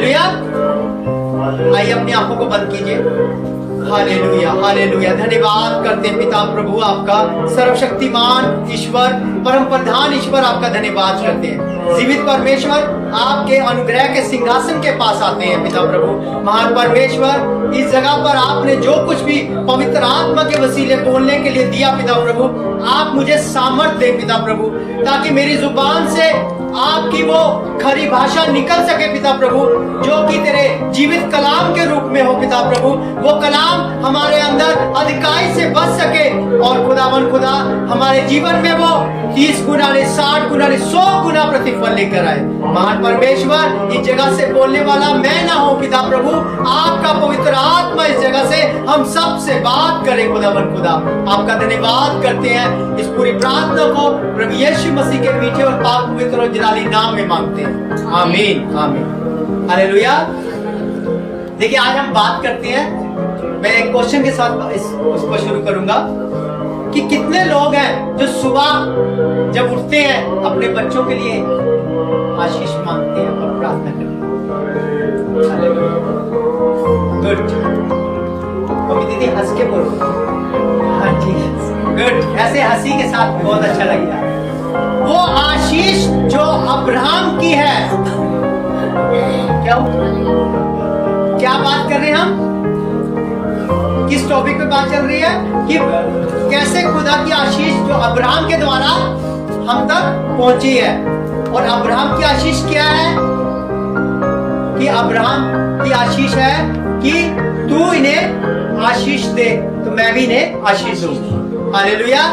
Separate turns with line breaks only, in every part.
Hallelujah. आइए अपनी आंखों को बंद कीजिए। Hallelujah, hallelujah. धन्यवाद करते हैं पिता प्रभु आपका, सर्वशक्तिमान ईश्वर, परम प्रधान ईश्वर, आपका धन्यवाद करते हैं। जीवित परमेश्वर, आपके अनुग्रह के सिंहासन के पास आते हैं पिता प्रभु। महान परमेश्वर, इस जगह पर आपने जो कुछ भी पवित्र आत्मा के वसीले बोलने के लिए दिया पिता प्रभु, आप मुझे सामर्थ दे पिता प्रभु, ताकि मेरी जुबान से आपकी वो खरी भाषा निकल सके पिता प्रभु, जो कि तेरे जीवित कलाम के रूप में हो पिता प्रभु। वो कलाम हमारे अंदर अधिकाई से बच सके और खुदावन खुदा हमारे जीवन में वो 30 गुना, 60 गुना, 100 गुना प्रतिफल लेकर आए। महान परमेश्वर, इस जगह से बोलने वाला मैं ना हो पिता प्रभु, आपका पवित्र आत्मा इस जगह से हम सब से बात करे खुदावन खुदा। आपका धन्यवाद करते हैं। इस पूरी प्रार्थना को प्रभु यीशु मसीह के मीठे और पाक पवित्र और जलाली नाम में मांगते हैं। आमीन, आमीन, हालेलुया। देखिए, आज हम बात करते हैं, मैं एक क्वेश्चन के साथ उसको शुरू करूंगा कि कितने लोग हैं जो सुबह जब उठते हैं अपने बच्चों के लिए आशीष मांगते हैं और प्रार्थना करते हैं। गुड। कभी दीदी हंस के बोलो। हाँ जी, गुड। ऐसे हंसी के साथ बहुत अच्छा लगेगा। वो आशीष जो अब्राहम की है, क्या बात कर रहे हैं हम? किस टॉपिक पे बात चल रही है कि कैसे खुदा की आशीष जो अब्राहम के द्वारा हम तक पहुंची है। और अब्राहम की आशीष क्या है? कि अब्राहम की आशीष है कि तू इन्हें आशीष दे तो मैं भी इन्हें आशीष दूं। हालेलुया।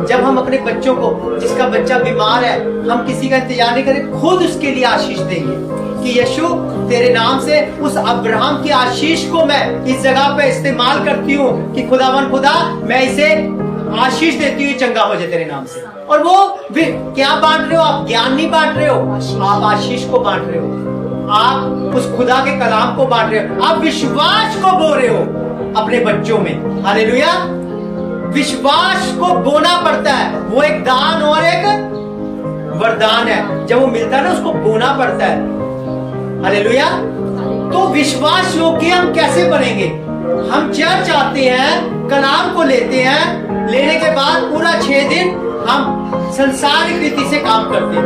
जब हम अपने बच्चों को, जिसका बच्चा बीमार है, हम किसी का इंतजार नहीं करें, खुद उसके लिए आशीष देंगे कि यीशु तेरे नाम से उस अब्राहम की आशीष को मैं इस जगह पे इस्तेमाल करती हूँ कि खुदावन खुदा मैं इसे आशीष देती हुई चंगा हो जाए तेरे नाम से। और वो क्या बांट रहे हो आप? ज्ञान नहीं बांट रहे हो, आप आशीष को बांट रहे हो। आप उस खुदा के कलाम को बांट रहे हो, आप विश्वास को बो रहे हो अपने बच्चों में। हालेलुया। विश्वास को बोना पड़ता है, वो एक दान और एक वरदान है। जब वो मिलता है ना, उसको बोना पड़ता है। हालेलुया। तो विश्वास योग्य हम कैसे बनेंगे? हम चर्च आते हैं, कलाम को लेते हैं, लेने के बाद पूरा 6 दिन हम संसारिक रीति से काम करते हैं।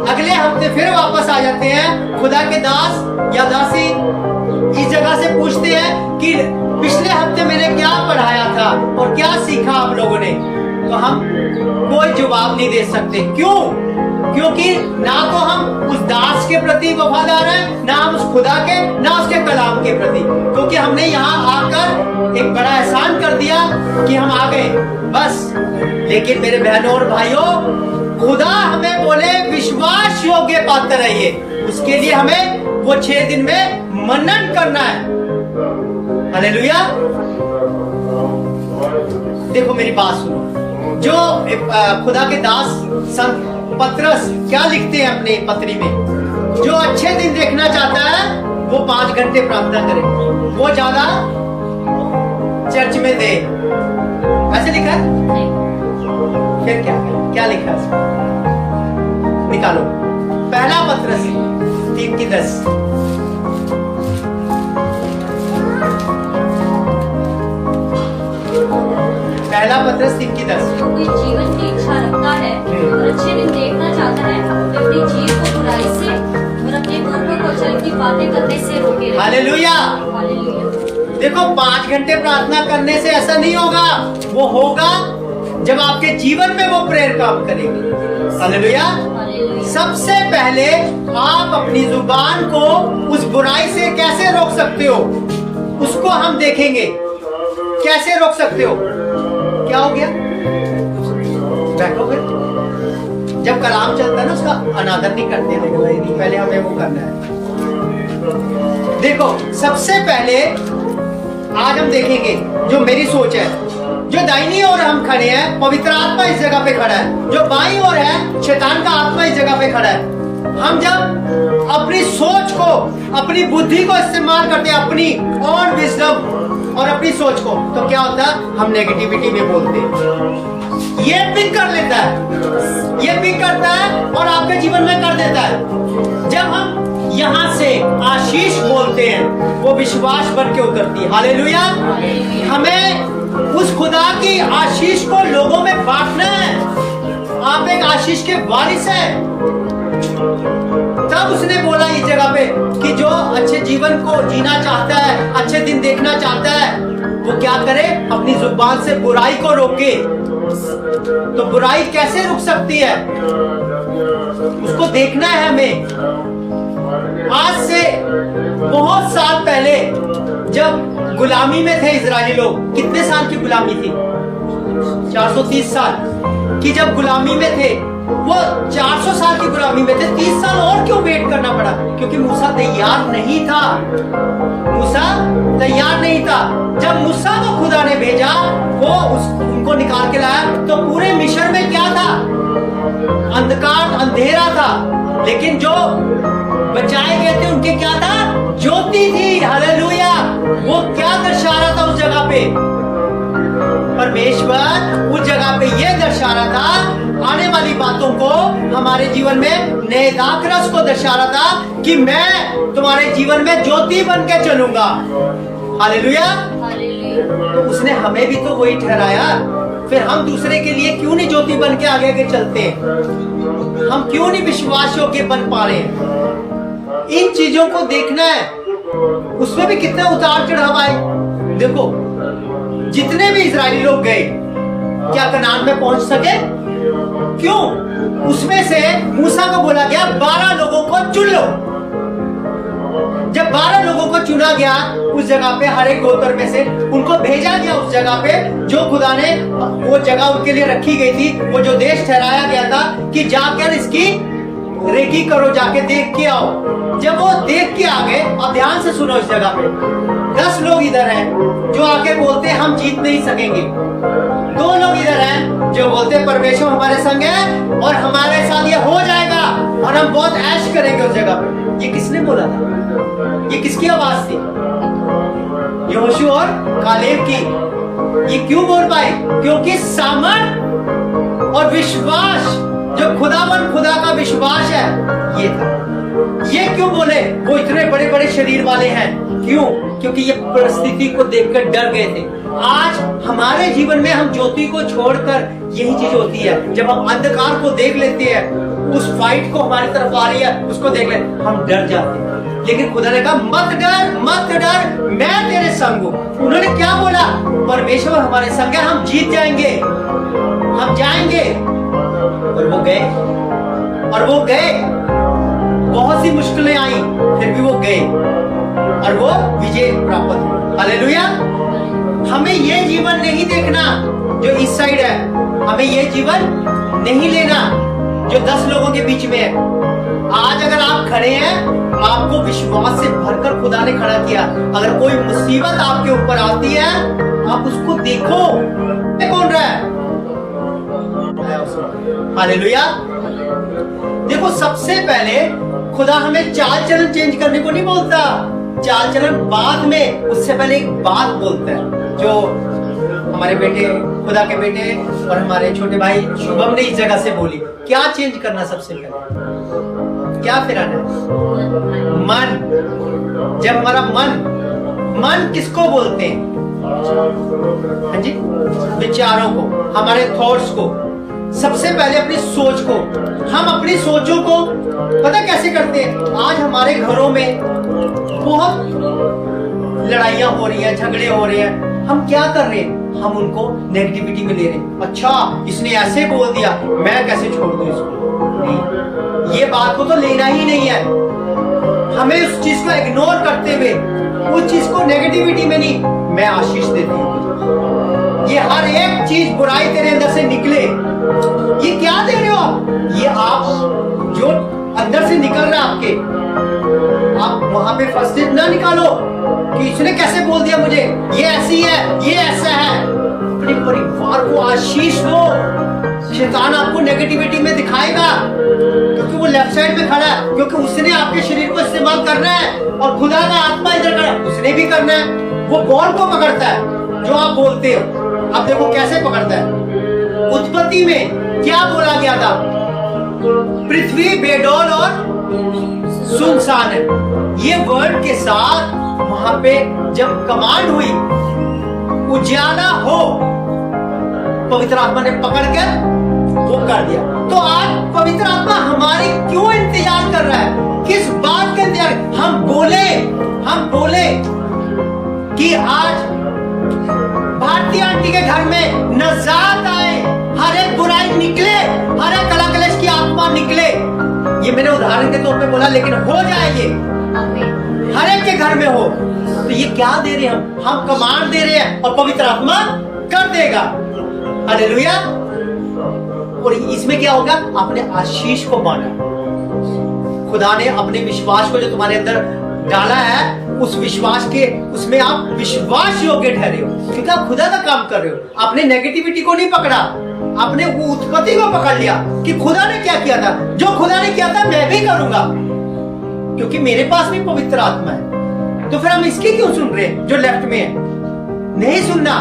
अगले हफ्ते फिर वापस आ जाते हैं। खुदा के दास या दासी इस जगह से पूछते हैं कि पिछले हफ्ते मैंने क्या पढ़ाया था और क्या सीखा आप लोगों ने? तो हम कोई जवाब नहीं दे सकते। क्यों? क्योंकि ना तो हम उस दास के प्रति वफादार हैं, ना हम उस खुदा के, ना उसके कलाम के प्रति। क्योंकि हमने यहाँ आकर एक बड़ा एहसान कर दिया कि हम आ गए बस। लेकिन मेरे बहनों और भाइयों, खुदा हमें बोले विश्वास योग्य पात्र रहिए, उसके लिए हमें वो 6 दिन में मनन करना है। हालेलुया। देखो मेरी बात सुनो, जो खुदा के दास संत पतरस क्या लिखते हैं अपने पत्री में? जो अच्छे दिन देखना चाहता है वो 5 घंटे प्रार्थना करे, वो ज्यादा चर्च में दे। ऐसे लिखा है? फिर क्या लिखा है? निकालो। पहला पतरस 3:10। पहला पतरस 3:10।
कोई जीवन की इच्छा रखता है और अच्छे दिन देखना चाहता है, तो अपनी जीभ को बुराई से और अपने मुंह को कुचल की बातें करने से रोके रहे।
हालेलुया।
हालेलुया।
देखो, 5 घंटे प्रार्थना करने से ऐसा नहीं होगा। वो होगा जब आपके जीवन में वो प्रेयर काम करेगी। हालेलुया। सबसे पहले आप अपनी जुबान को उस बुराई से कैसे रोक सकते हो, उसको हम देखेंगे। कैसे रोक सकते हो? क्या हो गया? बैठो फिर। जब कलाम चलता है ना, उसका अनादर नहीं करते हैं, पहले हमें वो करना है। देखो, सबसे पहले आज हम देखेंगे, जो मेरी सोच है, जो दाहिनी ओर हम खड़े हैं, पवित्र आत्मा इस जगह पे खड़ा है। जो बाईं ओर है, शैतान का आत्मा इस जगह पे खड़ा है। हम जब अपनी सोच को, अपनी बुद्धि को इस्तेमाल करते हैं, अपनी और विजडम और अपनी सोच को, तो क्या होता है? हम नेगेटिविटी में बोलते हैं। ये पिक कर लेता है, ये पिक करता है और आपके जीवन में कर देता है। जब हम यहाँ से आशीष बोलते हैं, वो विश्वास बन के उतरती है। हालेलुया। हमें उस खुदा की आशीष को लोगों में बांटना है। आप एक आशीष के वारिस हैं। तब उसने बोला इस जगह पे कि जो अच्छे जीवन को जीना चाहता है, अच्छे दिन देखना चाहता है, वो क्या करे? अपनी जुबान से बुराई को रोके। तो बुराई कैसे रुक सकती है? उसको देखना है हमें। आज से बहुत साल पहले जब गुलामी में थे इजरायली लोग, कितने साल की गुलामी थी? 430 साल की जब गुलामी में थे, वो 400 साल की गुलामी में थे, 30 साल और क्यों वेट करना पड़ा? क्योंकि मूसा तैयार नहीं था। मूसा तैयार नहीं था। जब मूसा को खुदा ने भेजा, वो उनको निकाल के लाया, तो पूरे मिस्र में क्या था? अंधकार, अंधेरा था। लेकिन जो बचाए गए थे उनके क्या था? ज्योति थी। हालेलुया। वो क्या दर्शा रहा था उस जगह पे? परमेश्वर उस जगह पे ये दर्शा रहा था, आने वाली बातों को हमारे जीवन में नए दाखरस को दर्शा रहा था कि मैं तुम्हारे जीवन में ज्योति बन के चलूंगा। हालेलुया। तो उसने हमें भी तो वही ठहराया। फिर हम दूसरे के लिए क्यों नहीं ज्योति बन के आगे आगे चलते हैं? हम क्यों नहीं विश्वास योग्य बन पा रहे हैं? इन चीजों को देखना है। उसमें भी कितना उतार चढ़ाव आए। देखो, जितने भी इजरायली लोग गए, क्या कनान में पहुंच सके? क्यों? उसमें से मूसा को बोला गया 12 लोगों को चुन लो। जब 12 लोगों को चुना गया, उस जगह पे हर एक गोत्र में से उनको भेजा गया उस जगह पे जो खुदा ने वो जगह उनके लिए रखी गई थी, वो जो देश ठहराया गया था कि जाकर इसकी रेकी करो, जाके देख के आओ। जब वो देख के आ गए, अब ध्यान से सुनो, इस जगह पे 10 लोग इधर हैं जो आके बोलते हैं हम जीत नहीं सकेंगे। 2 लोग इधर हैं जो बोलते हैं परमेश्वर हमारे संग है और हमारे साथ ये हो जाएगा और हम बहुत ऐश करेंगे उस जगह पे। ये किसने बोला था? ये किसकी आवाज थी? यहोशू और कालेब की। ये क्यों बोल पाए? क्योंकि सामर्थ और विश्वास, जो खुदावन खुदा का विश्वास है, ये था। ये क्यों बोले? वो इतने बड़े बड़े शरीर वाले हैं। क्यों? क्योंकि ये परिस्थिति को देखकर डर गए थे। आज हमारे जीवन में हम ज्योति को छोड़कर यही चीज होती है, जब हम अंधकार को देख लेते हैं, उस फाइट को हमारी तरफ आ रही है, उसको देख ले, हम डर जाते हैं। लेकिन खुदा ने कहा मत डर, मत डर, मैं तेरे संग हूं। उन्होंने क्या बोला? परमेश्वर हमारे संग है, हम जीत जाएंगे, हम जाएंगे। और वो गए, और वो गए। बहुत सी मुश्किलें आई, फिर भी वो गए और वो विजय प्राप्त हुई। हालेलुया। हमें ये जीवन नहीं देखना जो इस साइड है, हमें ये जीवन नहीं लेना जो 10 लोगों के बीच में है। आज अगर आप खड़े हैं, आपको विश्वास से भरकर खुदा ने खड़ा किया। अगर कोई मुसीबत आपके ऊपर आती है, आप उसको देखो, कौन रहा है। हालेलुया। देखो, सबसे पहले खुदा हमें चाल चलन चेंज करने को नहीं बोलता। चाल चलन बाद में, उससे पहले एक बात बोलता है। जो हमारे बेटे, खुदा के बेटे और हमारे छोटे भाई शुभम ने इस जगह से बोली, क्या चेंज करना सबसे पहले? क्या फिराना? मन। जब हमारा मन किसको बोलते हैं? हाँ जी, विचारों को, हमारे थॉट्स को। सबसे पहले अपनी सोच को। हम अपनी सोचों को पता कैसे करते हैं? आज हमारे घरों में बहुत लड़ाइयां हो रही हैं, झगड़े हो रहे हैं। हम क्या कर रहे हैं? हम उनको नेगेटिविटी में ले रहे हैं। अच्छा, इसने ऐसे बोल दिया, मैं कैसे छोड़ दूं इसको? नहीं, ये बात को तो लेना ही नहीं है। हमें उस चीज को इग्नोर करते हुए, उस चीज को नेगेटिविटी में नहीं, मैं आशीष देती हूँ। ये हर एक चीज बुराई तेरे अंदर से निकले। ये क्या दे रहे हो आप? ये आप जो अंदर से निकल रहा है आपके, आप वहां पे फर्स्ट ना निकालो कि इसने कैसे बोल दिया मुझे, ये ऐसी है, ये ऐसा है। अपने परिवार को आशीष दो। शैतान आपको नेगेटिविटी में दिखाएगा क्योंकि वो लेफ्ट साइड में खड़ा है, क्योंकि उसने आपके शरीर को इस्तेमाल करना है और खुदा का आत्मा इधर खड़ा है, उसने भी करना है। वो बॉल को पकड़ता है जो आप बोलते हो। अब देखो कैसे पकड़ता है। उत्पत्ति में क्या बोला गया था? पृथ्वी बेडौल और सुनसान है। ये वर्ड के साथ वहां पे जब कमांड हुई उजाला हो, पवित्र आत्मा ने पकड़कर वो कर दिया। तो आज पवित्र आत्मा हमारी क्यों इंतजार कर रहा है? किस बात का इंतजार? हम बोले कि आज भारतीय आंटी के घर में नजात आए, हर एक बुराई निकले, हर एक कला कलेश की आत्मा निकले। ये मैंने उदाहरण के तौर पे बोला, लेकिन हो जाए ये हर एक के घर में हो। तो ये क्या दे रहे हैं? हम कमांड दे रहे हैं और पवित्र आत्मा कर देगा। हालेलुया। और इसमें क्या होगा? अपने आशीष को बांटा। खुदा ने अपने विश्वास को जो तुम्हारे अंदर डाला है, उस विश्वास के उसमें आप विश्वास योग्य ठहरे हो, क्योंकि आप खुदा का काम कर रहे हो। आपने नेगेटिविटी को नहीं पकड़ा, आपने वो उत्पत्ति को पकड़ लिया कि खुदा ने क्या किया था। जो खुदा ने किया था मैं भी करूंगा, क्योंकि मेरे पास भी पवित्र आत्मा है। तो फिर हम इसकी क्यों सुन रहे हैं जो लेफ्ट में है? नहीं सुनना,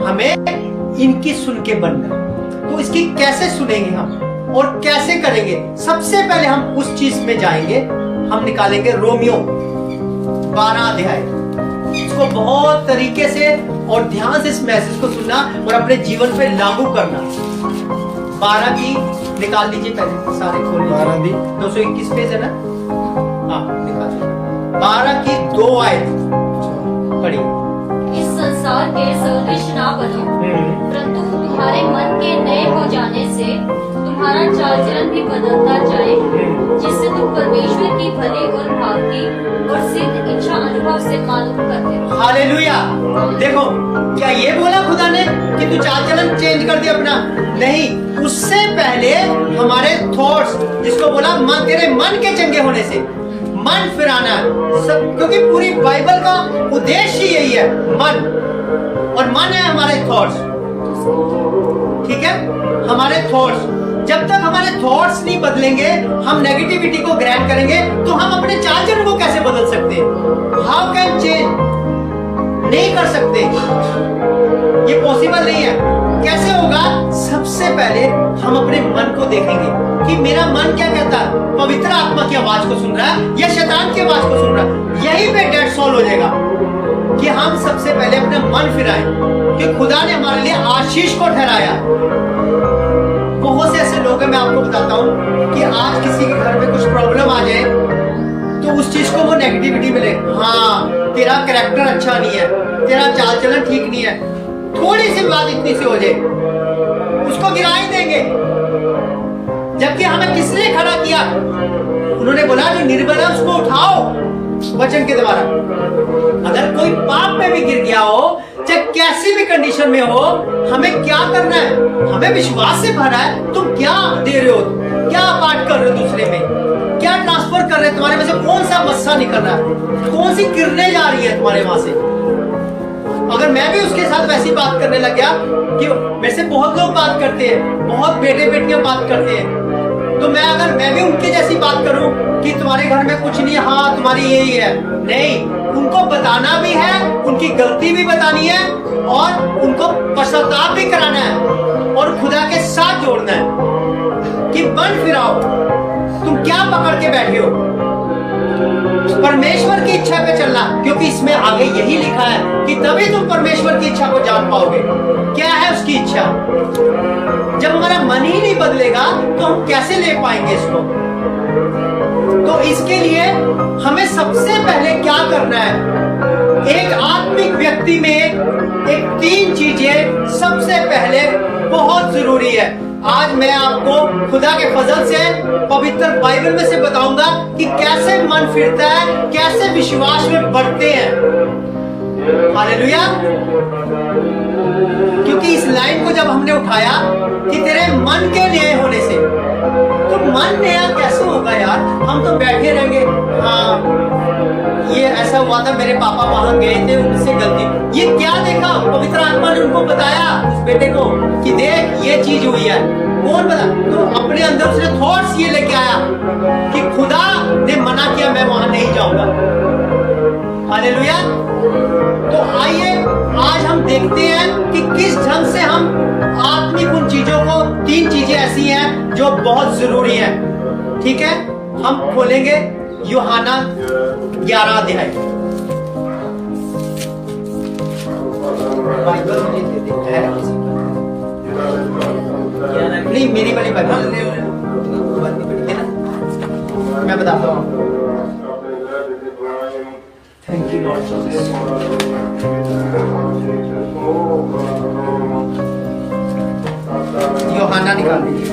हमें इनकी सुन के बनना। तो इसकी कैसे सुनेंगे हम और कैसे करेंगे? सबसे पहले हम उस चीज में जाएंगे, हम निकालेंगे रोमियो 12 अध्याय। इसको बहुत तरीके से और ध्यान से इस मैसेज को सुनना और अपने जीवन पे लागू करना। 12 की निकाल लीजिए, पहले सारे खोल लीजिए।
12 भी
221 पेज है ना? हाँ निकाल। 12 की 2 आयत पढ़िए।
इस संसार के सदृश ना बनो, परंतु तुम्हारे मन के नए हो जाने से तुम्हारा चाल चलन भी बदलता जाए, जिससे तुम परमेश्वर की भली और भावती और सिद्ध इच्छा अनुभव से मालूम करते हो।
हालेलुया। देखो, क्या ये बोला खुदा ने कि तू चाल चलन चेंज कर दिया अपना? नहीं, उससे पहले हमारे थॉट्स, जिसको बोला मन, तेरे मन के चंगे होने से मन फिराना सब, क्योंकि पूरी बाइबल का उद्देश्य यही है, मन। और मन है हमारे थॉट्स, ठीक है? हमारे थॉट्स, जब तक हमारे थॉट्स नहीं बदलेंगे, हम नेगेटिविटी को ग्रहण करेंगे, तो हम अपने चाल चलन को कैसे बदल सकते हैं? How can change? नहीं कर सकते, ये पॉसिबल नहीं है। कैसे होगा? सबसे पहले हम अपने मन को देखेंगे कि मेरा मन क्या कहता है, पवित्र आत्मा की आवाज को सुन रहा है या शैतान की आवाज को सुन रहा है। यही पे डेड सॉल्व हो जाएगा कि हम सबसे पहले अपना मन फिराएं, कि खुदा ने हमारे लिए आशीष को ठहराया। बहुत से ऐसे लोग हैं, मैं आपको बताता हूँ कि आज किसी के घर में कुछ प्रॉब्लम आ जाए तो उस चीज को वो नेगेटिविटी मिले। हाँ, तेरा कैरेक्टर अच्छा नहीं है, तेरा चाल चलन ठीक नहीं है, थोड़ी सी बात इतनी सी हो जाए उसको गिरा ही देंगे। जबकि हमें किसने खड़ा किया? उन्होंने बोला जो निर्बल है उसको उठाओ वचन के द्वारा। अगर कोई पाप में भी गिर गया हो, चाहे कैसी भी कंडीशन में हो, हमें क्या करना है? हमें विश्वास से भरा है। तुम क्या दे रहे हो? क्या पाठ कर रहे हो दूसरे में? क्या ट्रांसफर कर रहे हो? तुम्हारे में से कौन सा मस्सा निकल रहा है? कौन सी किरणें जा रही है तुम्हारे वहां से? अगर मैं भी उसके साथ वैसी बात करने लग गया कि मेरे से बहुत लोग बात करते हैं, बहुत बेटे बेटियां बात करते हैं, तो मैं भी उनके जैसी बात करूं कि तुम्हारे घर में कुछ नहीं, हाँ तुम्हारी यही है, नहीं, उनको बताना भी है, उनकी गलती भी बतानी है और उनको पश्चाताप भी कराना है और खुदा के साथ जोड़ना है कि मन फिराओ। तुम क्या पकड़ के बैठे हो? परमेश्वर की इच्छा पे चलना, क्योंकि इसमें आगे यही लिखा है कि तभी तुम परमेश्वर की इच्छा को जान पाओगे। क्या है उसकी इच्छा? जब हमारा मन ही नहीं बदलेगा तो हम कैसे ले पाएंगे इसको? तो इसके लिए हमें सबसे पहले क्या करना है? एक आत्मिक व्यक्ति में एक 3 चीजें सबसे पहले बहुत जरूरी है। आज मैं आपको खुदा के फजल से पवित्र बाइबल में से बताऊंगा कि कैसे मन फिरता है, कैसे विश्वास में बढ़ते हैं। हालेलुया। क्योंकि इस लाइन को जब हमने उठाया कि तेरे मन के नए होने से, तो मन नया कैसे होगा यार? हम तो बैठे रहेंगे, हाँ ये ऐसा हुआ था, मेरे पापा वहां गए थे, उनसे गलती। ये क्या देखा? पवित्र आत्मा ने उनको बताया उस बेटे को कि देख ये चीज हुई है। कौन बता? तो अपने अंदर उसने थॉट्स ये लेके आया कि खुदा ने मना किया, मैं वहां नहीं जाऊंगा। हालेलुया। तो आइए आज हम देखते हैं कि किस ढंग से हम आत्मिक उन चीजों को, 3 चीजें ऐसी हैं जो बहुत जरूरी हैं, ठीक है? हम खोलेंगे यूहन्ना 11 अध्याय। बाइबल मुझे दे दे, है किसी का? नहीं, मेरी वाली बाइबल है ना, मैं बताता हूँ। Thank you Lord Jesus. यूहन्ना निकाल दीजिए।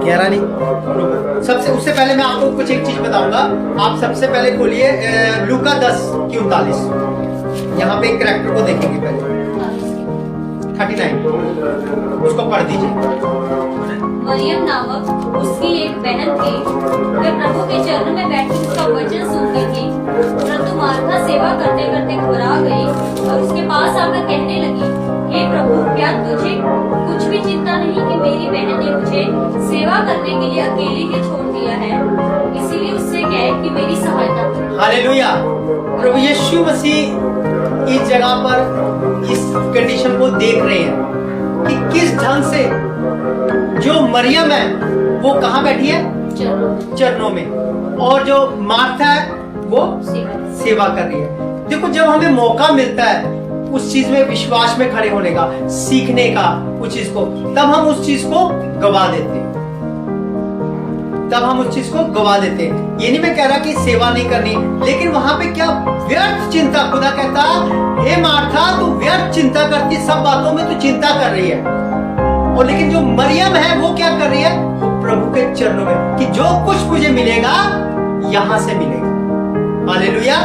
11 नहीं, सबसे उससे पहले मैं आपको कुछ एक चीज बताऊंगा। आप सबसे पहले खोलिए लूका 10:39। यहाँ पे एक कैरेक्टर को देखेंगे पहले। 39 उसको पढ़ दीजिए।
मरियम नामक उसकी एक बहन थी, वह प्रभु के चरणों में बैठी उसका वचन सुनती थी। परंतु मार्था सेवा करते करते घबरा गई और उसके पास आकर कहने लगी, हे प्रभु, क्या तुझे कुछ भी चिंता नहीं कि मेरी बहन ने मुझे सेवा करने के लिए अकेले ही छोड़ दिया है? इसीलिए उससे कहे कि मेरी सहायता करे।
हालेलुया। प्रभु यीशु मसीह इस जगह पर इस कंडीशन को देख रहे हैं कि किस ढंग से जो मरियम है वो कहाँ बैठी है? चरणों में, और जो मार्था है वो सेवा कर रही है। देखो, जब हमें मौका मिलता है उस चीज में विश्वास में खड़े होने का, सीखने का उस चीज को, तब हम उस चीज को गवा देते हैं। ये नहीं मैं कह रहा कि सेवा नहीं करनी, लेकिन वहां पे क्या व्यर्थ चिंता। खुदा कहता, हे मार्था, तू व्यर्थ चिंता करती, सब बातों में तू चिंता कर रही है। और लेकिन जो मरियम है वो क्या कर रही है? वो प्रभु के चरणों में, कि जो कुछ मुझे मिलेगा यहां से मिलेगा। हालेलुया।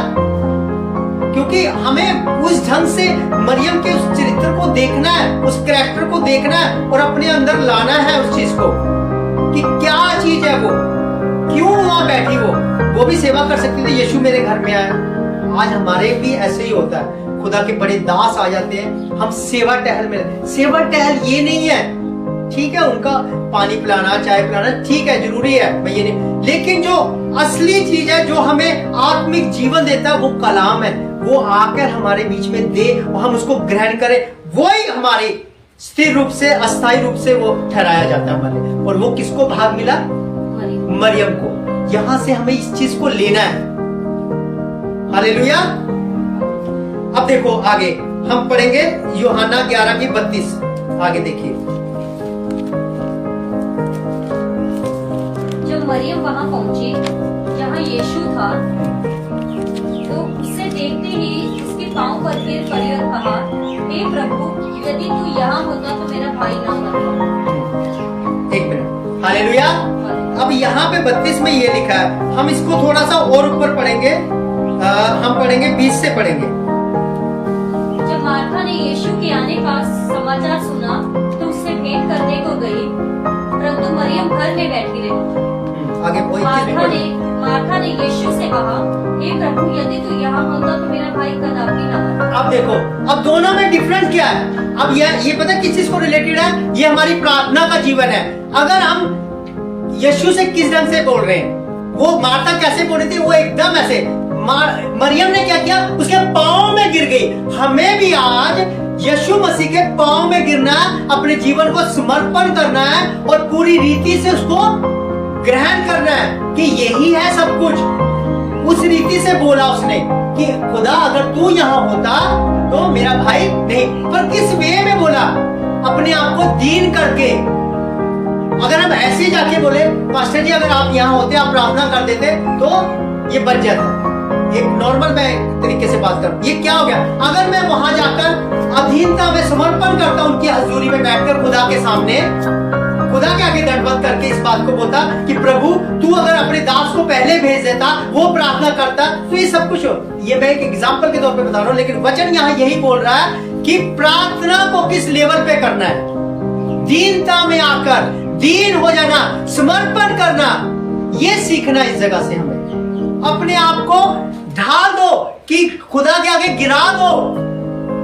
क्योंकि हमें उस ढंग से मरियम के उस चरित्र को देखना है, उस कैरेक्टर को देखना है और अपने अंदर लाना है उस चीज को, कि क्या चीज है वो, क्यों वहां बैठी वो भी सेवा कर सकती थी। यीशु मेरे घर में आया। आज हमारे भी ऐसे ही होता है, खुदा के बड़े दास आ जाते हैं, हम सेवा टहल में। सेवा टहल ये नहीं है, ठीक है, उनका पानी पिलाना, चाय पिलाना ठीक है, जरूरी है, मैं ये नहीं, लेकिन जो असली चीज है जो हमें आत्मिक जीवन देता है वो कलाम है। वो आकर हमारे बीच में दे और हम उसको ग्रहण करें, वही हमारे स्थिर रूप से, अस्थायी रूप से वो ठहराया जाता है हमारे। और वो किसको भाग मिला? मरियम को। यहां से हमें इस चीज को लेना है। हालेलुया। अब देखो आगे हम पढ़ेंगे यूहन्ना 11:32। आगे देखिए।
जब मरियम वहां पहुंची जहां यीशु था, तो उसे देखते ही उसके पांव पर गिर पड़ी और कहा, हे प्रभु, यदि तू यहाँ होता तो मेरा भाई ना मरता।
एक मिनट। हालेलुया। अब यहाँ पे 32 में ये लिखा है, हम इसको थोड़ा सा और ऊपर पढ़ेंगे। हम पढ़ेंगे 20 से पढ़ेंगे।
जब मार्था ने यीशु के आने का समाचार सुना तो उससे भेंट करने को गई, परंतु मरियम घर में बैठी रही।
आगे
मार्था ने यीशु से कहा, हे प्रभु, यदि तू यहाँ होता तो मेरा भाई कदापि ना मरता।
अब देखो, अब दोनों में डिफरेंस क्या है? अब ये पता किस चीज को रिलेटेड है? ये हमारी प्रार्थना का जीवन है। अगर हम यीशु से किस ढंग से बोल रहे हैं, वो मार्था कैसे बोल रही थी? वो एकदम ऐसे। मरियम ने क्या किया? उसके पांव में गिर गई। हमें भी आज यीशु मसीह के पांव में गिरना है, अपने जीवन को समर्पण करना है और पूरी रीति से उसको ग्रहण करना है कि यही है सब कुछ। उस रीति से बोला उसने कि खुदा, अगर तू यहाँ होता तो मेरा भाई नहीं। पर किस वे में बोला? अपने आप को दीन करके। अगर हम ऐसे जाके बोले, पास्टर जी अगर आप यहाँ होते, आप प्रार्थना कर देते, तो ये बच जाता। एक नॉर्मल मैं तरीके से बात करूं, ये क्या हो गया? अगर मैं वहां जाकर अधीनता में समर्पण करता, उनकी हजूरी में बैठकर खुदा के सामने, खुदा के आगे दंडवत करके इस बात को बोलता कि प्रभु, तू अगर अपने दास को पहले भेज देता, वो प्रार्थना करता, तो ये सब कुछ हो। ये मैं एक एग्जांपल के तौर पे बता रहा हूं, लेकिन वचन यहाँ यही बोल रहा है कि प्रार्थना को किस लेवल पे करना है। दीनता में आकर दीन हो जाना, समर्पण करना, ये सीखना इस जगह से हमें। अपने आप को ढाल दो कि खुदा के आगे गिरा दो,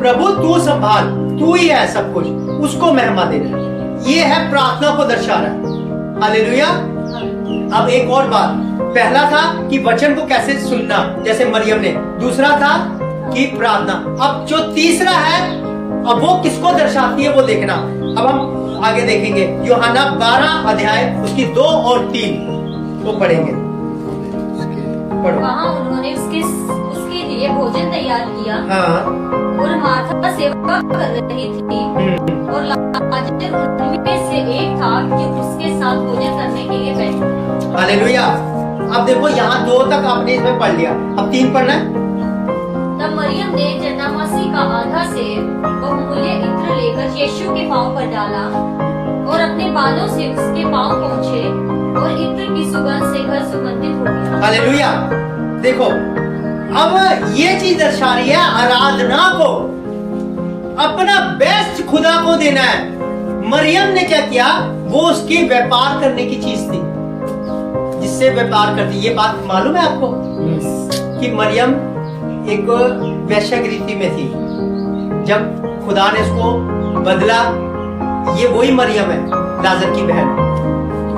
प्रभु तू संभाल, तू ही है सब कुछ, उसको महिमा देना। ये है प्रार्थना को दर्शा रहा है। हालेलुया। अब एक और बात, पहला था कि वचन को कैसे सुनना, जैसे मरियम ने। दूसरा था कि प्रार्थना। अब जो तीसरा है, अब वो किसको दर्शाती है वो देखना। अब हम आगे देखेंगे यूहन्ना 12 अध्याय उसकी 2 और 3 को पढ़ेंगे। पढ़ो।
वहाँ उन्होंने उसके लिए भोजन तैयार किया
हाँ।
और मार्था सेवा कर रही थी और लाजर उनमें से एक था जो उसके साथ भोजन करने के लिए बैठा।
हालेलुया। अब देखो यहाँ 2 तक आपने इसमें पढ़ लिया, अब 3 पढ़ना है।
तब मरियम ने जटामासी का आधा सेर बहुमूल्य इत्र लेकर यीशु के पांव पर डाला और अपने बालों से उसके पांव पोंछे और इत्र की सुगंध से घर सुगंधित हो गया।
हालेलुया। देखो अब ये चीज दर्शा रही है आराधना को, अपना बेस्ट खुदा को देना है। मरियम ने क्या किया, वो उसकी व्यापार करने की चीज थी जिससे व्यापार करती। ये बात मालूम है आपको कि मरियम एक वैश्यागृति में थी। जब खुदा ने उसको बदला, ये वही मरियम है लाजर की बहन,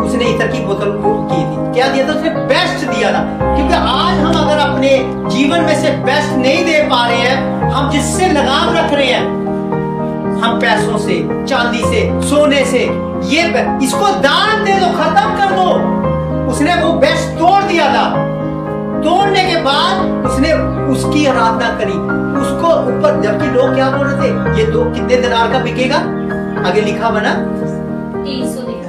उसने इत्र की बोतल को की थी। क्या दिया था उसने? बेस्ट दिया था। क्योंकि आज हम अगर अपने जीवन में से बेस्ट नहीं दे पा रहे हैं, हम जिससे लगाव रख रहे हैं, हम पैसों से, चांदी से, सोने से, ये इसको दान दे दो, खत्म कर दो। उसने वो बेस्ट तोड़ दिया था। तोड़ने के बाद उसने उसकी आराधना करी, उसको ऊपर, जबकि लोग क्या बोल रहे थे, ये 2 कितने दिनार का बिकेगा? आगे लिखा बना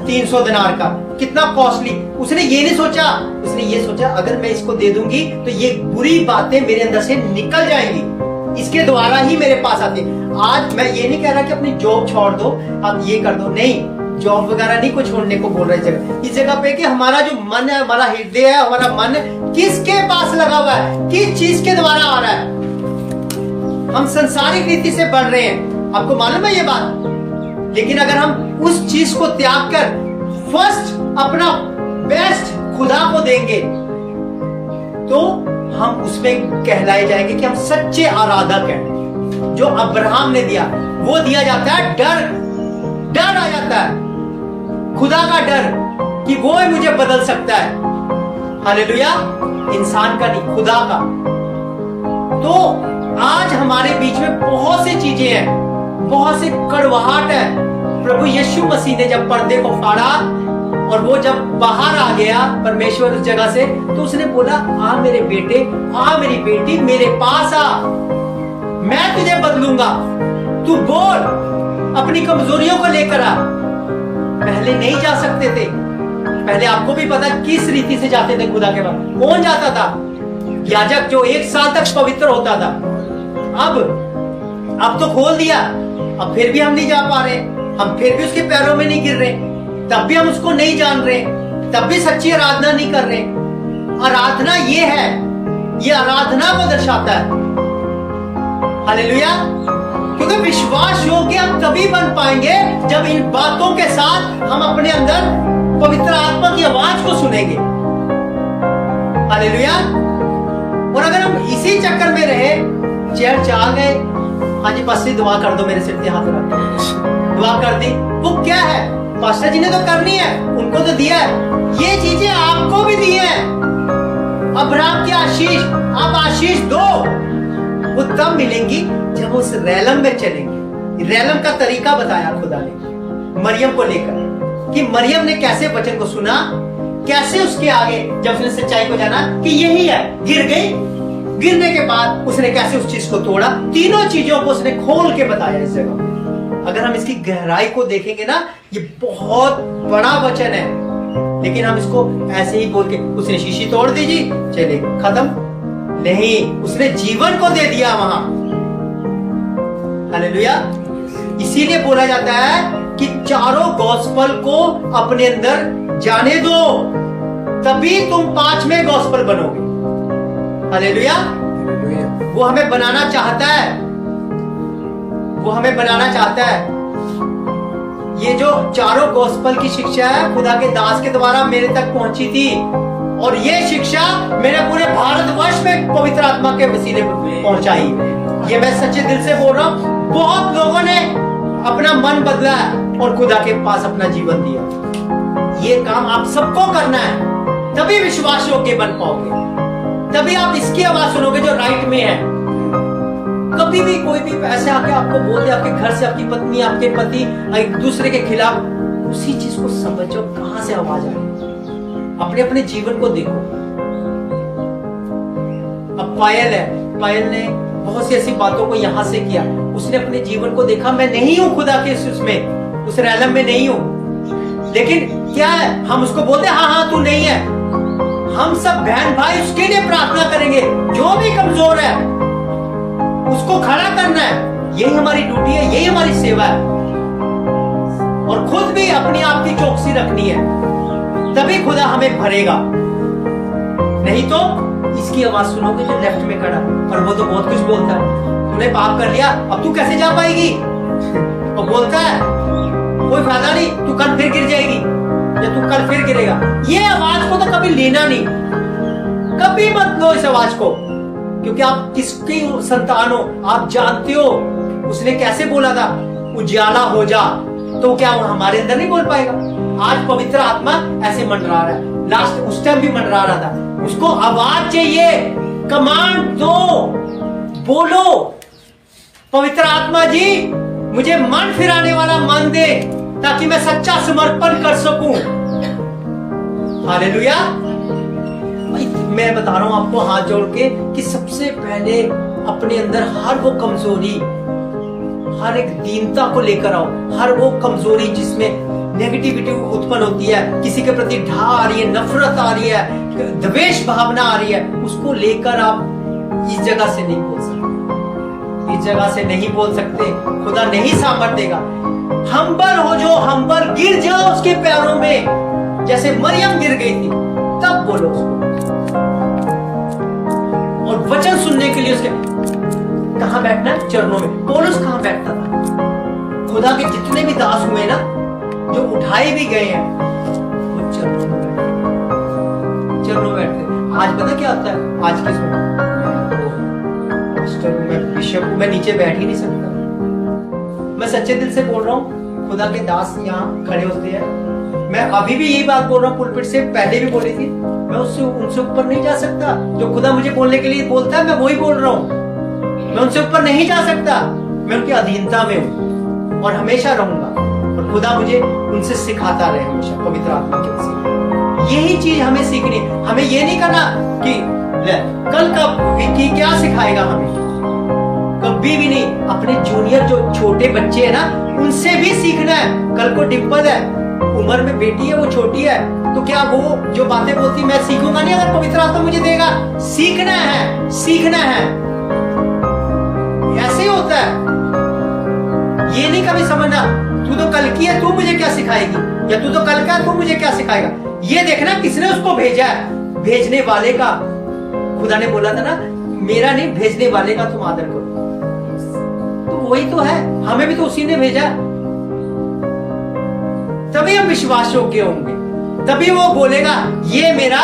300 दिनार का, कितना कॉस्टली। उसने ये नहीं सोचा, उसने ये सोचा अगर मैं इसको दे दूंगी तो ये बुरी बातें मेरे अंदर से निकल जाएंगी, इसके द्वारा ही मेरे पास आते। आज मैं ये नहीं कह रहा कि अपनी जॉब छोड़ दो, आप ये कर दो, नहीं, जॉब वगैरह नहीं को छोड़ने को बोल रहे इस जगह पे कि हमारा जो मन है, हमारा हृदय है, हमारा मन किसके पास लगा हुआ है, किस चीज के द्वारा आ रहा है। हम संसारिक रीति से बढ़ रहे हैं, आपको मालूम है ये बात। लेकिन अगर हम उस चीज को त्याग कर फर्स्ट अपना बेस्ट खुदा को देंगे तो हम उसमें कहलाए जाएंगे कि हम सच्चे आराधक हैं। जो अब्राहम ने दिया वो दिया जाता है, डर आ जाता है, खुदा का डर कि वो ही मुझे बदल सकता है। हालेलुया। इंसान का नहीं, खुदा का। तो आज हमारे बीच में बहुत सी चीजें हैं, बहुत सी कड़वाहट है। प्रभु यीशु मसीह ने जब पर्दे को फाड़ा और वो जब बाहर आ गया परमेश्वर उस जगह से, तो उसने बोला, आ मेरे बेटे, आ मेरी बेटी, मेरे पास आ, मैं तुझे बदलूंगा, तू बोल, अपनी कमजोरियों को लेकर आ। पहले नहीं जा सकते थे। पहले आपको भी पता किस रीति से जाते थे खुदा के पास। कौन जाता था? याजक, जो 1 साल तक पवित्र होता था। अब तो खोल दिया, अब फिर भी हम नहीं जा पा रहे, हम फिर भी उसके पैरों में नहीं गिर रहे, तब भी हम उसको नहीं जान रहे, तब भी सच्ची आराधना नहीं कर रहे। आराधना ये है, ये आराधना को दर्शाता है। हालेलुया। क्योंकि विश्वास योग्य हम तभी बन पाएंगे जब इन बातों के साथ हम अपने अंदर पवित्र आत्मा की आवाज को सुनेंगे। हालेलुया। और अगर हम इसी चक्कर में रहे, चर्च आ गए, हाँ जी पास्टर दुआ कर दो, मेरे सिर पे हाथ रख दुआ कर दी, वो क्या है? पास्टर जी ने तो करनी है, उनको तो दिया है। ये चीजें आपको भी दी है। अब्राहम की आशीष, आप आशीष दो, वो तब मिलेंगी जब उस रैलम में चलेंगे। रैलम का तरीका बताया खुदा ने मरियम को लेकर, कि मरियम ने कैसे वचन को सुना, कैसे उसके आगे जब उसने सच्चाई को जाना कि यही है, गिर गई। गिरने के बाद उसने कैसे उस चीज को तोड़ा, तीनों चीजों को उसने खोल के बताया इस जगह। अगर हम इसकी गहराई को देखेंगे ना, ये बहुत बड़ा वचन है। लेकिन हम इसको ऐसे ही बोल के, उसने शीशी तोड़ दी जी, चले खत्म, नहीं, उसने जीवन को दे दिया वहां। हालेलुया। इसीलिए बोला जाता है कि चारों गॉस्पल को अपने अंदर जाने दो, तभी तुम 5वें गॉस्पल बनोगे। हालेलुया। वो हमें बनाना चाहता है, वो हमें बनाना चाहता है। ये जो चारों गॉस्पल की शिक्षा है खुदा के दास के द्वारा मेरे तक पहुंची थी, और ये शिक्षा मेरे पूरे भारतवर्ष में पवित्र आत्मा के वसीले पहुंचाई। ये मैं सच्चे दिल से बोल रहा हूं। बहुत लोगों ने अपना मन बदला और खुदा के पास अपना जीवन दिया। ये काम आप सबको करना है, तभी विश्वास योग्य बन पाओगे, तभी आप इसकी आवाज सुनोगे जो राइट में है। कभी भी कोई भी ऐसे आके आपको बोल दे, आपके घर से आपकी पत्नी, आपके पति एक दूसरे के खिलाफ, उसी चीज को समझो कहां से आवाज आ रही है। अपने अपने जीवन को देखो। अब पायल है, पायल ने बहुत सी ऐसी बातों को यहां से किया, उसने अपने जीवन को देखा, मैं नहीं हूं खुदा के उसमें, उस रैलम में नहीं हूं। लेकिन क्या है, हम उसको बोलते हैं हाँ तू नहीं है। हम सब बहन भाई उसके लिए प्रार्थना करेंगे, जो भी कमजोर है उसको खड़ा करना है। यही हमारी ड्यूटी है, यही हमारी सेवा है। और खुद भी अपनी आप की चौकसी रखनी है, तभी खुदा हमें भरेगा। नहीं तो इसकी आवाज सुनोगे जो लेफ्ट में खड़ा, और वो तो बहुत कुछ बोलता है, तूने पाप कर लिया अब तू कैसे जा पाएगी, और बोलता है कोई फायदा नहीं, तू कल फिर गिर जाएगी या तू कल फिर गिरेगा। ये आवाज को तो कभी लेना नहीं, कभी मत लो इस आवाज को, क्योंकि आप किसकी संतान हो, आप जानते हो उसने कैसे बोला था उजाला हो जा, तो क्या वो हमारे अंदर नहीं बोल पाएगा। आज पवित्र आत्मा ऐसे मंडरा रहा है, लास्ट उस टाइम भी मंडरा रहा था, उसको आवाज चाहिए, कमांड दो, बोलो पवित्र आत्मा जी मुझे मन फिराने वाला मन दे, ताकि मैं सच्चा समर्पण कर सकूं। हालेलुया। मैं बता रहा हूं आपको हाथ जोड़ के कि सबसे पहले अपने अंदर हर वो कमजोरी, हर एक दीनता को लेकर आओ, हर वो कमजोरी जिसमें नेगेटिविटी उत्पन्न होती है, किसी के प्रति ढा आ रही है, नफरत आ रही है, द्वेष भावना आ रही है, उसको लेकर आप इस जगह से नहीं बोल सकते, इस जगह से नहीं बोल सकते, खुदा नहीं सामर्थ देगा। हम्बल हो जो, हम्बल गिर जाओ उसके पैरों में, जैसे मरियम गिर गई थी, तब बोलो उसको। और वचन सुनने के लिए उसके कहां बैठना है? चरणों में। पौलुस कहां बैठता था? खुदा के जितने भी दास हुए ना, जो उठाए भी गए हैं, वो चरणों में बैठते, चरणों में बैठते। आज पता क्या होता है? आज के बिशप को मैं नीचे बैठ ही नहीं सकता। मैं सच्चे दिल से बोल रहा हूँ, खुदा के दास यहाँ खड़े होते हैं, मैं अभी भी यही बात बोल रहा हूँ, पुलपिट से पहले भी बोली थी, मैं उससे उनसे ऊपर नहीं जा सकता। जो खुदा मुझे बोलने के लिए बोलता है मैं वही बोल रहा हूँ, मैं उनसे ऊपर नहीं जा सकता, मैं उनकी अधीनता में हूँ और हमेशा रहूंगा। और खुदा मुझे उनसे सिखाता रहे हमेशा पवित्र आत्मा के वसीले। यही चीज हमें सीखनी है। हमें ये नहीं करना कि कल का विकी क्या सिखाएगा हमें, कभी भी नहीं। अपने जूनियर जो छोटे बच्चे है ना, उनसे भी सीखना है। कल को डिम्पल है, उम्र में बेटी है, वो छोटी है, तो क्या वो जो बातें बोलती मैं सीखूंगा नहीं? अगर पवित्र आत्मा मुझे देगा, सीखना है, सीखना है। ऐसे ही होता है। ये नहीं कभी समझना तू तो कल की है, तू मुझे क्या सिखाएगी, या तू तो कल का है, तू मुझे क्या सिखाएगा। ये देखना किसने उसको भेजा है, भेजने वाले का। खुदा ने बोला था ना, मेरा नहीं भेजने वाले का तुम आदर करो। तो वही तो है, हमें भी तो उसी ने भेजा, तभी हम विश्वास योग्य होंगे, तभी वो बोलेगा ये मेरा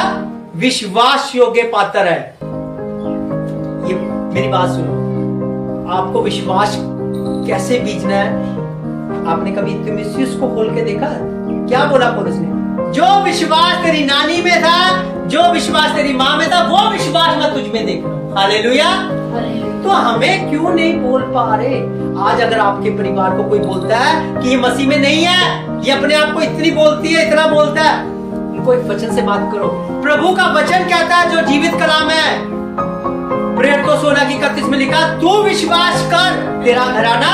विश्वास योग्य पात्र है। ये मेरी बात सुनो, आपको विश्वास कैसे बीजना है? आपने कभी तीमुथियुस को खोल के देखा? क्या बोला पौलुस ने? जो विश्वास तेरी नानी में था, जो विश्वास तेरी माँ में था, वो विश्वास मैं तुझ में देख रहा हूं। हालेलुया। तो हमें क्यों नहीं बोल पा रहे? आज अगर आपके परिवार को कोई बोलता है कि ये मसीह में नहीं है, ये अपने आप को इतनी बोलती है, इतना बोलता है, उनको एक वचन से बात करो। प्रभु का वचन कहता है, जो जीवित कलाम है, प्रेरित को सोना की 31 में लिखा, तू विश्वास कर, तेरा घराना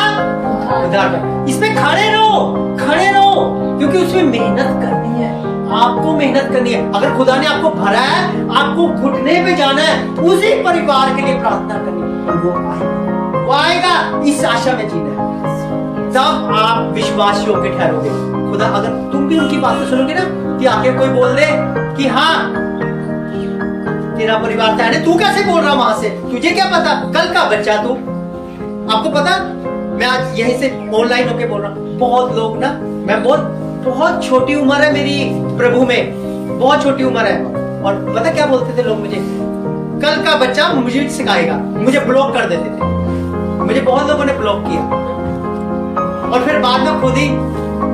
उद्धार कर। इसमें खड़े रहो, खड़े रहो, क्योंकि उसमें मेहनत करनी है, आपको मेहनत करनी है। अगर खुदा ने आपको भरा है, आपको घुटने पे जाना है, उसी परिवार के लिए प्रार्थना करनी है, और वो आएगा। इस आशा में जीना है, तब आप विश्वास योग्य ठहरोगे। खुदा, अगर तुम भी उनकी बातें सुनोगे ना, कि आके कोई बोल दे कि हाँ तेरा परिवार था, तू कैसे बोल रहा वहां से, तुझे क्या पता, कल का बच्चा तू। आपको पता, मैं आज यहीं से ऑनलाइन होके बोल रहा हूँ, बहुत लोग ना, मैं बहुत छोटी उम्र है मेरी प्रभु में, बहुत छोटी उम्र है, और पता क्या बोलते थे लोग मुझे, कल का बच्चा मुझे सिखाएगा। मुझे ब्लॉक कर देते थे, मुझे बहुत लोगों ने ब्लॉक किया, और फिर बाद में खुद ही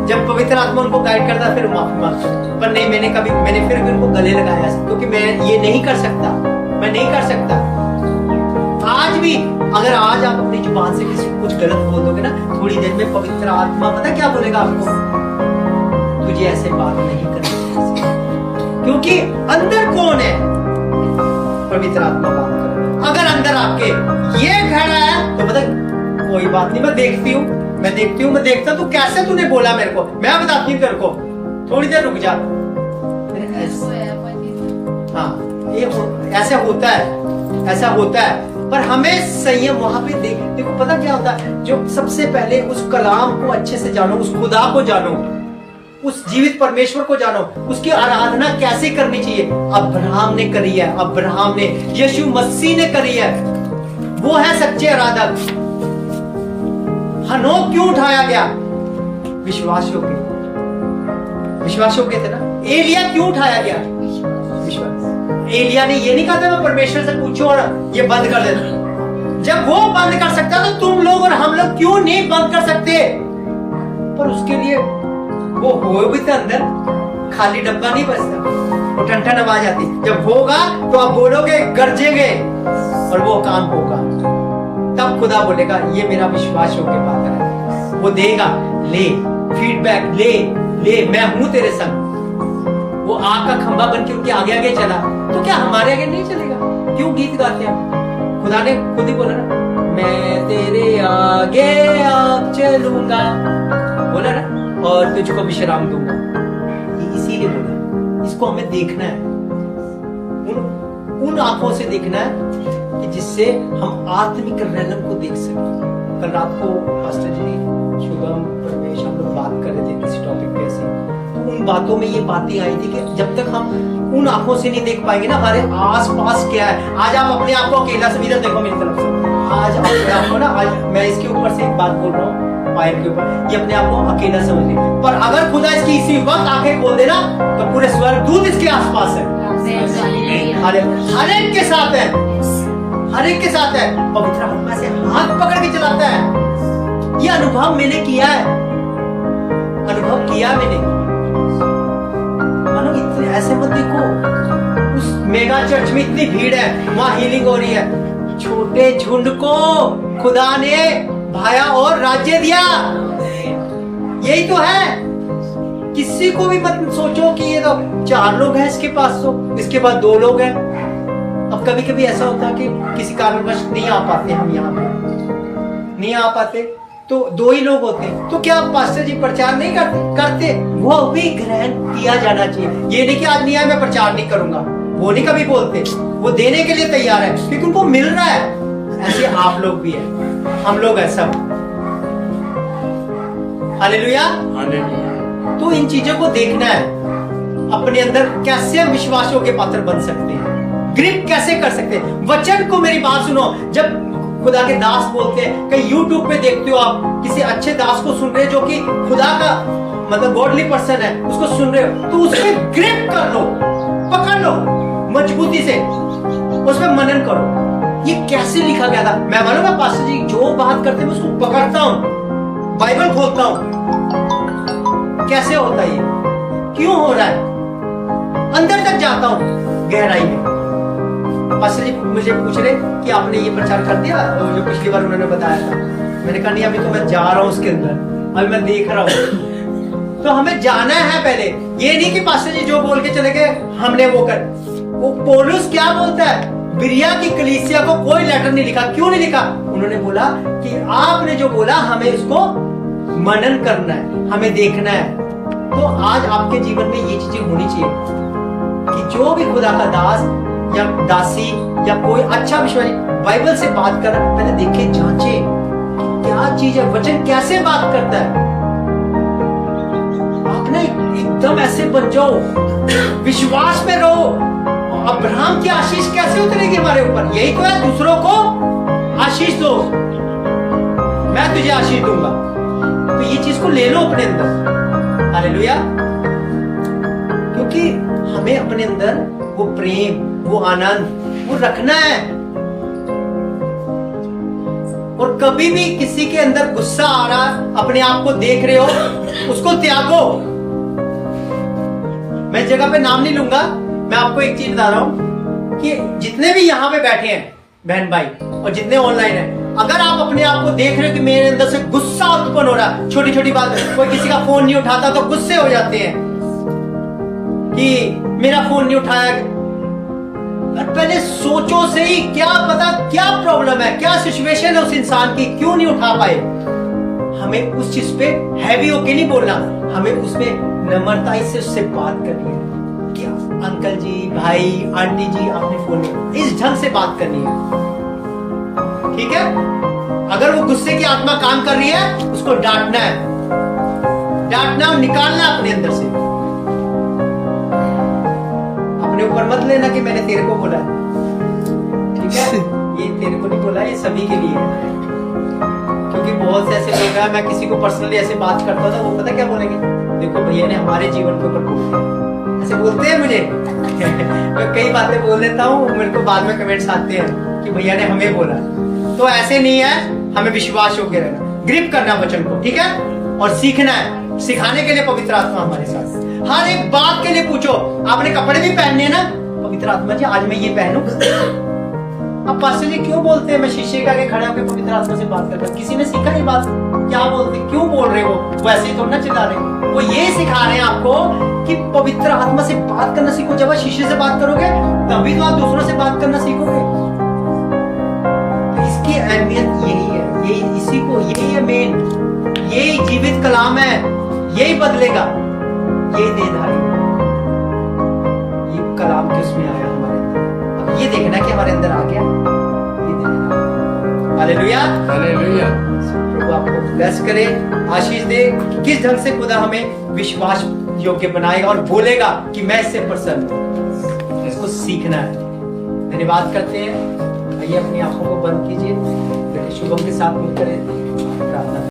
जब पवित्र आत्मा उनको गाइड करता, फिर माफी मांगता। पर नहीं, मैंने फिर भी उनको गले लगाया, क्योंकि मैं ये नहीं कर सकता, मैं नहीं कर सकता। आज भी अगर आज आप अपने जुबान से किसी कुछ गलत बोल दोगे ना, थोड़ी देर में पवित्र आत्मा पता क्या बोलेगा आपको, तुझे ऐसे बात नहीं करनी चाहिए। क्योंकि अंदर कौन है? पवित्र आत्मा बात करे। अगर अंदर आपके ये खड़ा है तो पता कोई बात नहीं, मैं देखती हूँ, मैं देखता हूँ, तू कैसे तूने बोला मेरे को, मैं बताती हूँ तेरे को, थोड़ी देर रुक जा। हाँ, ये ऐसा होता है। पर हमें संयम वहां पे देखो पता क्या होता है, जो सबसे पहले उस कलाम को अच्छे से जानो, उस खुदा को जानो, उस जीवित परमेश्वर को जानो, उसकी आराधना कैसे करनी चाहिए। अब्राहम ने करी है, अब्राहम ने, यीशु मसीह ने करी है, वो है सच्चे आराधक। हनोक क्यों उठाया गया? विश्वास योग्य थे ना। एलिया क्यों उठाया गया? विश्वास। एलिया ने ये नहीं कहा था मैं परमेश्वर से पूछूं और ये बंद कर देना। जब वो बंद कर सकता तो तुम लोग और हम लोग क्यों नहीं बंद कर सकते? पर उसके लिए वो हो भी था अंदर, खाली डब्बा नहीं बचता, वो ठंठन आवाज आती। जब होगा तो आप बोलोगे, गरजेंगे और वो काम होगा। तब खुदा बोलेगा ये मेरा विश्वास योग्य पात्र है, वो देगा। ले फीडबैक, ले मैं हूं तेरे संग। वो आग का खंभा बन के उनके आगे आगे चला, तो क्या हमारे आगे नहीं चलेगा? क्यों गीत गाते हैं? खुदा ने खुद ही बोला ना, मैं तेरे आगे अब चलूंगा, बोला ना, और तुझको विश्राम दूंगा। इसीलिए बोला, इसको हमें देखना है, उन आंखों से देखना है कि जिससे हम आत्मिक रेलम को देख सकें। कल रात को पास्टर जी शुभम परमेश हम लोग बात कर रहे थे किसी टॉपिक पे ऐसे, तो उन बातों में ये बातें आई थी कि जब तक हम उन आंखों से नहीं देख पाएंगे ना हमारे आस पास क्या है। आज आप अपने आप को अकेला समझो, देखो मेरी तरफ से, आज अपने आप को ना, आज मैं इसके ऊपर से एक बात बोल रहा हूँ पाइप के ऊपर, ये अपने आप को अकेला समझ ले। पर अगर खुदा इसकी इसी वक्त आंखें खोल देना तो पूरे स्वर्गदूत इसके आसपास है, हर एक के साथ है, हर एक के साथ है। पवित्र आत्मा से हाथ पकड़ के चलाता है। ये अनुभव मैंने किया है, मैंने। मानो इतने ऐसे मत देखो, उस मेगा चर्च में इतनी भीड़ है, वहां हीलिंग हो रही है। छोटे झुंड को खुदा ने भाया और राज्य दिया। यही तो है। किसी को भी मत सोचो कि ये तो 4 लोग हैं इसके पास, तो इसके पास 2 लोग हैं। अब कभी कभी ऐसा होता है कि किसी कारणवश नहीं आ पाते, हम यहाँ पे नहीं आ पाते, तो 2 ही लोग होते हैं, तो क्या पास्टर जी प्रचार नहीं करते? वो भी ग्रहण किया जाना चाहिए। ये नहीं कि आज नहीं आया मैं प्रचार नहीं करूंगा, वो नहीं कभी बोलते, वो देने के लिए तैयार है क्योंकि उनको मिल रहा है। ऐसे आप लोग भी है, हम लोग है सब। हालेलुया। तो इन चीजों को देखना है, अपने अंदर कैसे हम विश्वासियों के पात्र बन सकते हैं, ग्रिप कैसे कर सकते हैं। वचन को, मेरी बात सुनो, जब खुदा के दास बोलते हैं, कहीं यूट्यूब पे देखते हो आप किसी अच्छे दास को सुन रहे हो जो कि खुदा का मतलब गॉडली पर्सन है, उसको सुन रहे हो, तो उसपे ग्रिप कर लो, पकड़ लो मजबूती से, उसमें मनन करो। ये कैसे लिखा गया था? मैं मालूम है पास्टर जी जो बात करते हैं मैं उसको पकड़ता हूँ, बाइबल खोलता हूँ, कैसे होता है ये, क्यों हो रहा है, अंदर तक जाता हूँ गहराई में। पास्टर जी मुझे पूछ रहे कि आपने ये प्रचार कर दिया जो पिछली बार उन्होंने बताया था। मैंने कहा नहीं, अभी तो मैं जा रहा हूँ उसके अंदर, अभी मैं देख रहा हूँ। तो हमें जाना है पहले, ये नहीं कि पास्टर जी जो बोल के चले गए हमने वो कर। वो पौलुस क्या बोलता है, बिरिया की कलीसिया को कोई लेटर नहीं लिखा। क्यों नहीं लिखा? उन्होंने बोला कि आपने जो बोला हमें उसको मनन करना है, हमें देखना है। तो आज आपके जीवन में ये चीजें होनी चाहिए कि जो भी खुदा का दास या दासी या कोई अच्छा विश्वासी बाइबल से बात कर रहा है, पहले देखे, जांचे क्या चीज है, वचन कैसे बात करता है। आप ना एकदम ऐसे बन जाओ, विश्वास में रहो। अब्राहम की आशीष कैसे उतरेगी हमारे ऊपर? यही तो है, दूसरों को आशीष दो, मैं तुझे आशीष दूंगा। तो ये चीज को ले लो अपने अंदर। हालेलुया। क्योंकि हमें अपने अंदर वो प्रेम, वो आनंद, वो रखना है। और कभी भी किसी के अंदर गुस्सा आ रहा, अपने आप को देख रहे हो, उसको त्यागो। मैं जगह पे नाम नहीं लूंगा, मैं आपको एक चीज बता रहा हूं कि जितने भी यहां पे बैठे हैं बहन भाई और जितने ऑनलाइन हैं, अगर आप अपने आप को देख रहे हो कि मेरे अंदर से गुस्सा उत्पन्न हो रहा है, छोटी छोटी बात, कोई किसी का फोन नहीं उठाता तो गुस्से हो जाते हैं कि मेरा फोन नहीं उठाया। और पहले सोचो सही, क्या पता क्या प्रॉब्लम है, क्या सिचुएशन है उस इंसान की, क्यों नहीं उठा पाए। हमें उस चीज पे हैवी होके नहीं बोलना, हमें उसमें नम्रता से उससे बात करनी है। क्या अंकल जी, भाई, आंटी जी, आपने फोन नहीं, इस ढंग से बात करनी है, ठीक है। अगर वो गुस्से की आत्मा काम कर रही है, उसको डांटना है, डांटना और निकालना अपने अंदर से। अपने ऊपर मत लेना कि मैंने तेरे को बोला है, ठीक है। ये तेरे को नहीं बोला, ये सभी के लिए है। क्योंकि बहुत से ऐसे लोग हैं, मैं किसी को पर्सनली ऐसे बात करता था, वो पता क्या बोलेंगे, देखो भैया ने हमारे जीवन के ऊपर बोल दिया, ऐसे बोलते हैं मुझे। मैं कई बातें बोल देता हूँ, मेरे को बाद में कमेंट्स आते हैं कि भैया ने हमें बोला। तो ऐसे नहीं है, हमें विश्वास होकर रहना, ग्रिप करना वचन को, ठीक है, और सीखना है। सिखाने के लिए पवित्र आत्मा हमारे साथ। हर एक बात के लिए पूछो, आपने कपड़े भी पहनने हैं ना, पवित्र आत्मा जी आज मैं ये पहनूं। अब पास्टर जी क्यों बोलते हैं मैं शीशे के आगे खड़े होकर पवित्र आत्मा से बात करता हूं? किसी ने सीखा नहीं बात, क्या बोलते, क्यों बोल रहे वो ऐसे ही थोड़ा ना चिल्ला रहे। वो ये सिखा रहे हैं आपको कि पवित्र आत्मा से बात करना सीखो। जब आप शीशे से बात करोगे तभी तो आप दूसरों से बात करना सीखोगे। तो इसकी अहमियत यही है, यही इसी को, यही है मेन, यही जीवित कलाम है, यही बदलेगा, यही देनदारी, ये कलाम किसमें आया हमारे अंदर। अब ये देखना कि हमारे अंदर आ गया, ये देखना। Hallelujah,
hallelujah.
प्रभु आपको ब्लेस करे, आशीष दे। किस ढंग से खुदा हमें विश्वास योग्य बनाएगा और बोलेगा कि मैं इससे प्रसन्न हूं, इसको सीखना है। धन्यवाद करते हैं। आइए अपनी आंखों को बंद कीजिए, शुभम के साथ मिलकर